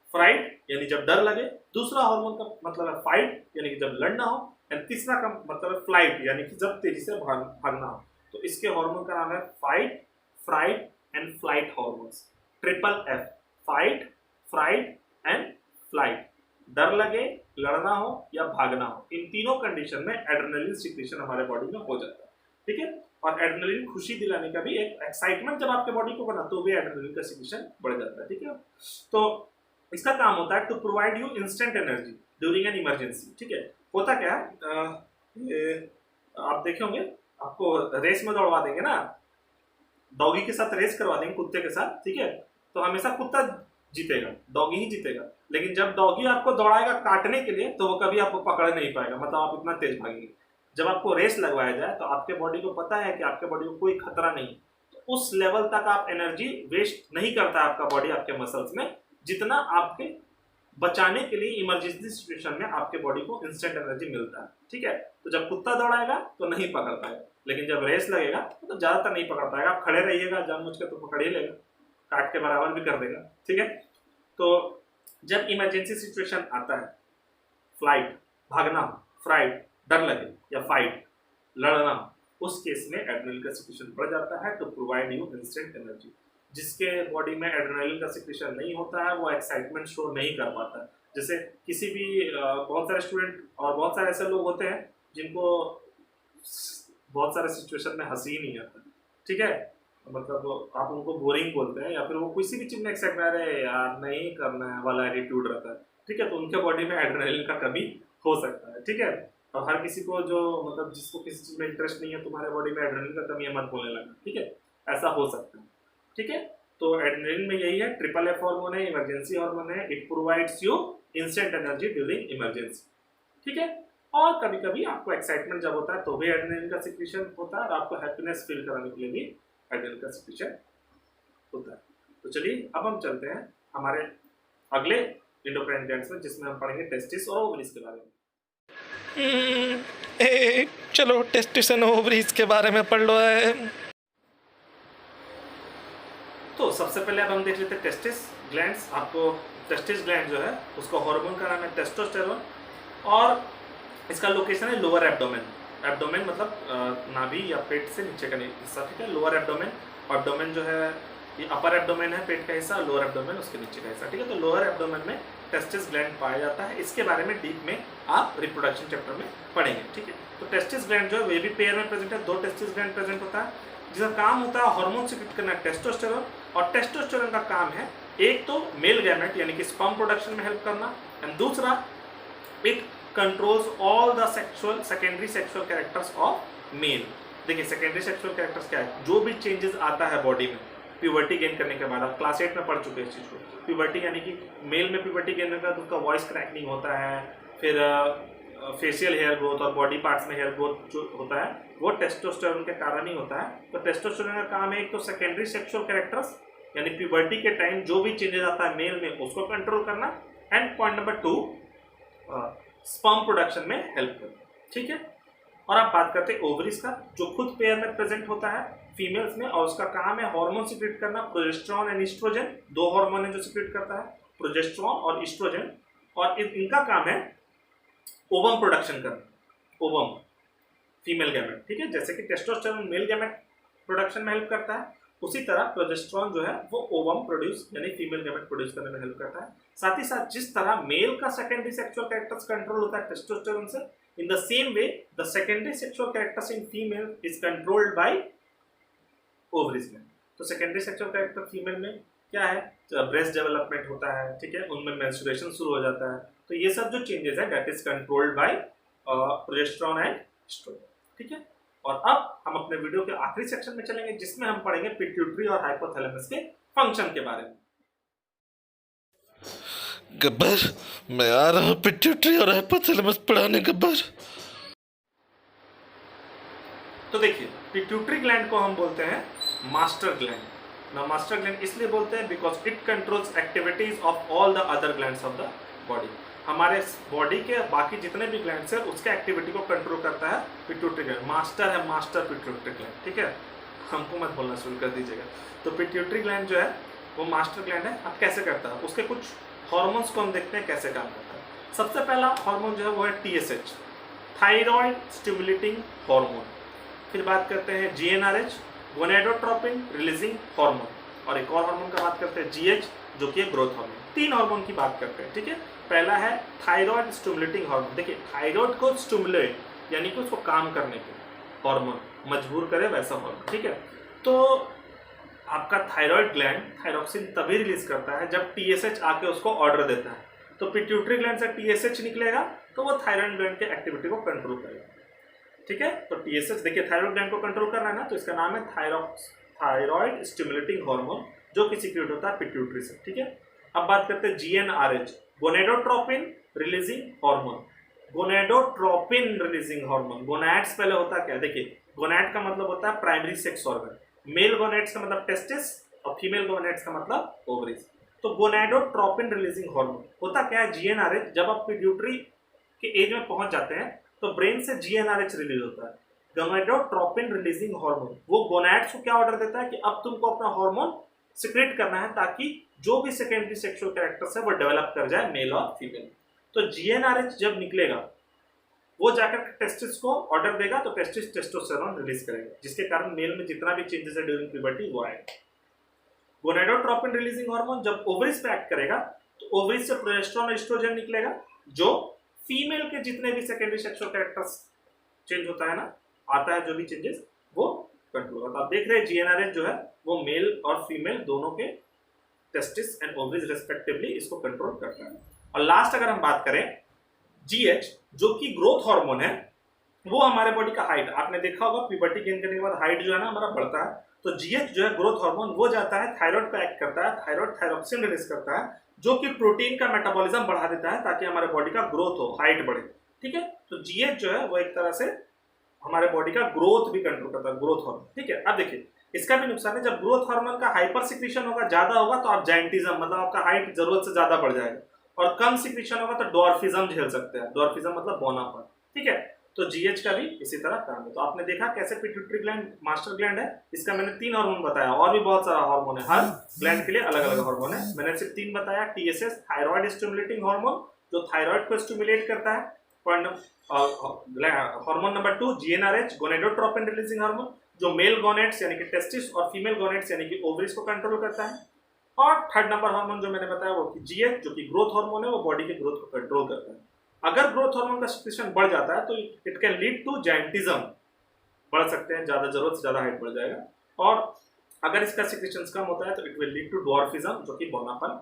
फ्राइट यानी जब डर लगे, दूसरा हार्मोन का मतलब है फाइट यानी कि जब लड़ना हो, एंड तीसरा का मतलब है फ्लाइट यानी कि जब तेजी से भागना हो। तो इसके हार्मोन का नाम है fight, fright and flight hormones. Triple F, fight, fright and flight. डर लगे, लड़ना हो या भागना हो, इन तीनों कंडीशन में एड्रेनलिन सिक्रीशन हमारे बॉडी में हो जाता है, ठीक है। और एड्रेनलिन खुशी दिलाने का भी एक एक्साइटमेंट जब आपके बॉडी को बना तो भी एड्रेनलिन का सिक्रीशन बढ़ जाता है, ठीक है। तो इसका काम होता है to provide you instant energy during an emergency, ठीक है। होता क्या है, आप देखे होंगे आपको रेस में दौड़वा देंगे ना, डॉगी के साथ रेस करवा देंगे कुत्ते के साथ, ठीक है, तो हमेशा कुत्ता जीतेगा, डॉगी ही जीतेगा। लेकिन जब डॉगी आपको दौड़ाएगा काटने के लिए तो वो कभी आपको पकड़ नहीं पाएगा, मतलब आप इतना तेज भागेंगे। जब आपको रेस लगवाया जाए तो आपके बॉडी को पता है कि आपके बॉडी को कोई खतरा नहीं, तो उस लेवल तक आप एनर्जी वेस्ट नहीं करता आपका बॉडी आपके मसल्स में, जितना आपके बचाने के लिए इमरजेंसी सिचुएशन में आपके बॉडी को इंस्टेंट एनर्जी मिलता है, ठीक है। तो जब कुत्ता दौड़ाएगा तो नहीं पकड़ पाएगा, लेकिन जब रेस लगेगा तो ज्यादातर नहीं पकड़ पाएगा, आप खड़े रहिएगा जानबूझ के तो पकड़ ही लेगा, काट के बराबर भी कर देगा, ठीक है। तो जब इमरजेंसी सिचुएशन आता है, फ्लाइट भागना, फ्राइट डर लगे या फाइट लड़ना, उस केस में एड्रेनलिन का सिक्रीशन बढ़ जाता है to provide you instant energy. जिसके बॉडी में एड्रेनलिन का सिक्रीशन नहीं होता है वो एक्साइटमेंट शो नहीं कर पाता। जैसे किसी भी बहुत सारे स्टूडेंट और बहुत सारे ऐसे लोग होते हैं जिनको बहुत सारे सिचुएशन में हंसी ही नहीं आता, ठीक है, मतलब आप उनको बोरिंग बोलते हैं या फिर वो किसी भी चीज़ में एक्साइटमेंट, अरे यार नहीं करना है वाला एटीट्यूड रहता है, ठीक है। तो उनके बॉडी में एड्रेनलिन का कमी हो सकता है, ठीक है। और हर किसी को जो मतलब जिसको किसी चीज़ में इंटरेस्ट नहीं है तुम्हारे बॉडी में एड्रेनलिन का कमी है मत बोलने लगा, ठीक है, ऐसा हो सकता है, ठीक है। तो एड्रेनलिन में यही है, ट्रिपल एफ हार्मोन है, इमरजेंसी हार्मोन है, it provides you instant energy during emergency, ठीक है। और कभी कभी आपको एक्साइटमेंट जब होता है तो भी एड्रेनलिन का सिक्रीशन होता है, और आपको हैप्पीनेस फील कराने के लिए भी एड्रेनलिन का सिक्रीशन होता है। तो चलिए अब हम चलते हैं हमारे अगले एंडोक्राइन ग्लैंड्स में, जिसमें हम पढ़ेंगे टेस्टिस और ओवरीज के बारे में। चलो टेस्टिस एंड ओवरीज के बारे में पढ़ लो है। तो सबसे पहले अब हम देख लेते हैं टेस्टिस ग्लैंड्स। आपको टेस्टिस ग्लैंड जो है उसका हार्मोन का नाम है टेस्टोस्टेरोन और इसका लोकेशन है लोअर एब्डोमेन। एब्डोमेन मतलब नाभि या पेट से नीचे का हिस्सा, ठीक है। लोअर एब्डोमेन, एब्डोमेन जो है ये अपर एब्डोमेन है पेट का हिस्सा, लोअर एब्डोमेन उसके नीचे का हिस्सा, ठीक है। तो लोअर एब्डोमेन में टेस्टिस ग्लैंड पाया जाता है। इसके बारे में डीप में आप रिप्रोडक्शन चैप्टर में पढ़ेंगे, ठीक है। तो टेस्टिस ग्लैंड जो है वे भी पेयर में प्रेजेंट है, 2 टेस्टिस ग्लैंड प्रेजेंट होता है जिसका काम होता है हार्मोन सिक्रेट करना टेस्टोस्टेरोन। और टेस्टोस्टेरोन का काम है एक तो मेल गैमेट यानी कि स्पर्म प्रोडक्शन में हेल्प करना, एंड दूसरा it controls all the sexual secondary sexual characters of male. देखिए सेकेंडरी सेक्सुअल कैरेक्टर्स क्या है, जो भी चेंजेस आता है बॉडी में प्यूबर्टी गेन करने के बाद, आप क्लास 8 में पढ़ चुके हैं इस चीज़ को। प्यूबर्टी यानी कि मेल में प्यूबर्टी गेन करने के बाद उसका वॉइस क्रैकनिंग होता है, फिर फेशियल हेयर ग्रोथ और बॉडी पार्ट्स में हेयर ग्रोथ जो होता है वो टेस्टोस्टेरोन के कारण ही होता है। तो टेस्टोस्टेरोन का काम है एक तो सेकेंडरी सेक्सुअल कैरेक्टर्स यानी प्यूबर्टी के टाइम जो भी चेंजेस आता है मेल में उसको कंट्रोल करना, and point number 2 sperm production में हेल्प करना, ठीक है। और आप बात करते हैं ओवरीज का, जो खुद पेयर में प्रेजेंट होता है फीमेल्स में, और उसका काम है हार्मोन सिक्रेट करना, प्रोजेस्टेरॉन एंड ईस्ट्रोजन। 2 हार्मोन है जो सिक्रेट करता है, प्रोजेस्टेरॉन और ईस्ट्रोजन, और इनका काम है ओवम प्रोडक्शन करना, ओवम फीमेल गैमेट, ठीक है। जैसे कि टेस्टोस्टेरोन मेल गैमेट प्रोडक्शन में हेल्प करता है, उसी तरह प्रोजेस्टेरॉन जो है वो ओवम प्रोड्यूस यानी फीमेल गैमेट प्रोड्यूस करने में हेल्प करता है। साथ ही साथ जिस तरह मेल का सेकेंडरी सेक्सुअल कैरेक्टर्स कंट्रोल होता है टेस्टोस्टेरोन से, in the same way the secondary sexual characters in female is controlled bye ovaries में। तो सेकेंडरी सेक्सुअल कैरेक्टर फीमेल में क्या है, ब्रेस्ट डेवलपमेंट होता है, ठीक है, उनमें मेंस्ट्रुएशन शुरू हो जाता है। तो ये सब जो चेंजेस है that is controlled by progesterone and oestrogen, ठीक है। और अब हम अपने वीडियो के आखिरी सेक्शन में चलेंगे जिसमें हम पढ़ेंगे पिट्यूटरी और हाइपोथैलेमस के फंक्शन के बारे में। गब्बर, मैं आ रहा हूँ पिट्यूटरी और हाइपोथैलेमस पढ़ाने। गब्बर, तो देखिए पिट्यूटरी ग्लैंड को हम बोलते हैं मास्टर ग्लैंड। ना मास्टर ग्लैंड इसलिए बोलते हैं because it controls activities of all the other glands of the body. हमारे बॉडी के बाकी जितने भी ग्लैंड्स है उसके एक्टिविटी को कंट्रोल करता है पिट्यूटरी ग्लैंड। मास्टर है मास्टर पिट्यूटरी ग्लैंड, ठीक है, हमको मत बोलना शुरू कर दीजिएगा। तो पिट्यूटरी ग्लैंड जो है वो मास्टर ग्लैंड है। अब कैसे करता है, उसके कुछ हार्मोन्स को हम देखते हैं कैसे काम करता है। सबसे पहला हार्मोन जो है वो है TSH, थायराइड स्टिमुलेटिंग हार्मोन। फिर बात करते हैं GnRH, गोनेडोट्रोपिन रिलीजिंग हार्मोन, और एक और हार्मोन का बात करते हैं GH जो कि ग्रोथ हार्मोन। 3 हार्मोन की बात करते हैं, ठीक है। पहला है थायराइड स्टिमुलेटिंग हार्मोन। देखिए थायराइड को स्टिमुलेट यानी कि उसको काम करने के हार्मोन मजबूर करे वैसा हार्मोन, ठीक है। तो आपका थायराइड ग्लैंड थायरोक्सिन तभी रिलीज करता है जब TSH आके उसको ऑर्डर देता है। तो पिट्यूटरी ग्लैंड से TSH निकलेगा तो वो थायराइड ग्लैंड के एक्टिविटी को कंट्रोल करेगा, ठीक है। तो TSH देखिए थायराइड ग्लैंड को कंट्रोल करना है ना, तो इसका नाम है थायराइड स्टिमुलेटिंग हार्मोन जो कि सीक्रेट होता है पिट्यूटरी से, ठीक है। अब बात करते हैं GnRH, gonadotropin releasing hormone. Gonadotropin releasing hormone, gonads पहले होता क्या, देखिए गोनैड का मतलब होता है primary sex organ. Male gonads का मतलब टेस्टिस और फीमेल गोनैड्स का मतलब ओवरीज। तो गोनेडोट्रोपिन रिलीजिंग हार्मोन होता क्या है GnRH। जब आप पिट्यूटरी के एज में पहुंच जाते हैं तो ब्रेन से GnRH रिलीज होता है, गोनेडोट्रोपिन रिलीजिंग हार्मोन। वो गोनैड्स को क्या ऑर्डर देता है कि अब तुमको अपना हार्मोन सिक्रेट करना है ताकि जो भी सेकेंडरी सेक्सुअल कैरेक्टर्स है वो डेवलप कर जाए मेल और फीमेल। तो GnRH जब निकलेगा वो जाकर टेस्टिस को ऑर्डर देगा, तो टेस्टिस टेस्टोस्टेरोन रिलीज करेगा जिसके कारण मेल में जितना भी चेंजेस है ड्यूरिंग प्यूबर्टी वो आएगा। गोनेडोट्रोपिन रिलीजिंग हार्मोन जब ओवरीज पे एक्ट करेगा तो ओवरीज से प्रोजेस्टेरॉन और एस्ट्रोजन निकलेगा जो फीमेल के जितने भी सेकेंडरी सेक्सुअल कैरेक्टर्स चेंज होता है ना, आता है जो भी चेंजेस वो कंट्रोल होता है। आप देख रहे हैं GnRH जो है वो मेल और फीमेल दोनों के टेस्टिस एंड ओवरीज रेस्पेक्टिवली इसको कंट्रोल करता है। और लास्ट अगर हम बात करें GH जो कि ग्रोथ हार्मोन है, वो हमारे बॉडी का हाइट, आपने देखा होगा प्यूबर्टी गेन करने के बाद हाइट जो है ना हमारा बढ़ता है। तो GH जो है ग्रोथ हार्मोन, वो जाता है थायराइड पे एक्ट करता है, थायराइड थायरोक्सिन रिलीज करता है जो कि प्रोटीन का मेटाबॉलिज्म बढ़ा देता है ताकि हमारे बॉडी का ग्रोथ हो, हाइट बढ़े, ठीक है। तो GH जो है वो एक तरह से हमारे बॉडी का ग्रोथ भी कंट्रोल करता है, ग्रोथ हार्मोन, ठीक है। अब देखिए इसका भी नुकसान है, जब ग्रोथ हार्मोन का हाइपर सिक्रीशन होगा, ज्यादा होगा तो आप जाइंटिज्म मतलब आपका हाइट जरूरत से ज्यादा बढ़ जाएगा, और कम सिक्रीशन होगा तो डॉर्फिज्म झेल सकते हैं। डॉर्फिज्म मतलब बौनापन, ठीक है। तो जीएच का भी इसी तरह काम है। तो आपने देखा कैसे पिट्यूटरी ग्लैंड मास्टर ग्लैंड है, इसका मैंने 3 हार्मोन बताया, और भी बहुत सारा हार्मोन है, हर ग्लैंड के लिए अलग अलग हार्मोन है। मैंने सिर्फ 3 बताया। टीएसएस थायराइड स्टिमुलेटिंग हार्मोन, जो थायराइड को स्टिमुलेट करता है। Hormone number 2 GnRH gonadotropin releasing hormone, जो मेल गोनेट्स यानी कि टेस्टिस और फीमेल गोनेट्स यानी कि ओवरीज को कंट्रोल करता है। और थर्ड नंबर हार्मोन जो मैंने बताया वो जीएच, जो कि ग्रोथ हार्मोन है, वो बॉडी के ग्रोथ को कंट्रोल करता है। अगर ग्रोथ हार्मोन का सिक्रेशन बढ़ जाता है तो इट कैन लीड टू जायंटिज्म, बढ़ सकते हैं, ज्यादा जरूरत से ज्यादा हाइट बढ़ जाएगा। और अगर इसका सिक्रेशन कम होता है तो इट विल लीड टू डवार्फिज्म, जो कि बौनापन।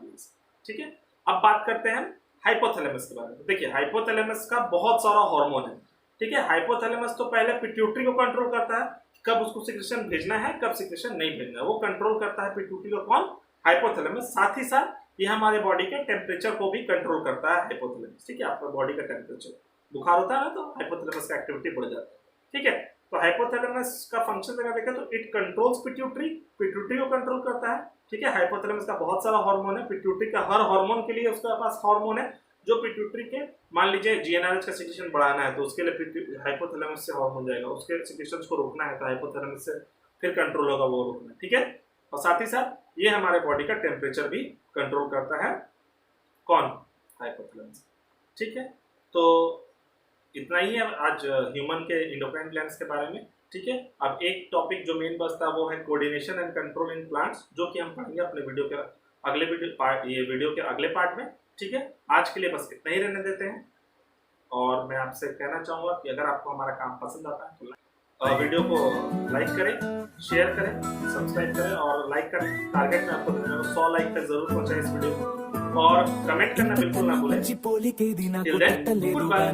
ठीक है, अब बात करते हैं हाइपोथैलेमस के बारे में। देखिए हाइपोथैलेमस का बहुत सारा हार्मोन है। ठीक है, हाइपोथैलेमस तो पहले पिट्यूटरी को कंट्रोल करता है, कब उसको सिक्रेशन भेजना है, कब सिक्रेशन नहीं भेजना है, वो कंट्रोल करता है पिट्यूटरी को। कौन? हाइपोथैलेमस। साथ ही साथ ये हमारे बॉडी के टेम्परेचर को भी कंट्रोल करता है हाइपोथैलेमस। ठीक है, आपका बॉडी का टेम्परेचर, बुखार होता है ना तो हाइपोथैलेमस का एक्टिविटी बढ़ जाता है। ठीक है, तो हाइपोथैलेमस का फंक्शन अगर देखें तो इट कंट्रोल्स पिट्यूटरी, पिट्यूटरी को कंट्रोल करता है। ठीक है, हाइपोथैलेमस का बहुत सारा हार्मोन है, पिट्यूटरी का हर हार्मोन के लिए उसके पास हार्मोन है जो पिट्यूटरी के, मान लीजिए जीएनआरएच का सिक्रेशन बढ़ाना है तो उसके लिए हाइपोथैलेमस से हार्मोन जाएगा, उसके सिक्रेशन को रोकना है तो हाइपोथैलेमस से फिर कंट्रोल होगा, वो रोकना है। ठीक है, और साथ ही साथ ये हमारे बॉडी का टेम्परेचर भी कंट्रोल करता है। कौन? हाइपोथैलेमस। ठीक है, तो इतना ही है आज ह्यूमन के एंडोक्राइन ग्लैंड्स के बारे में। ठीक है, अब एक टॉपिक जो मेन बचता है वो है coordination and control in plants, जो कि हम पढ़ेंगे अपने वीडियो के अगले पार्ट में। ठीक है, आज के लिए बस इतना ही रहने देते हैं। और मैं आपसे कहना चाहूँगा कि अगर आपको हमारा काम पसंद आता है तो वीडियो को लाइक करें, शेयर करें, सब्सक्राइब करें, और लाइक का टारगेट में आपको 100 लाइक तक जरूर पहुंचाएं इस वीडियो को, और कमेंट करना बिल्कुल ना भूलें। Till then, goodbye.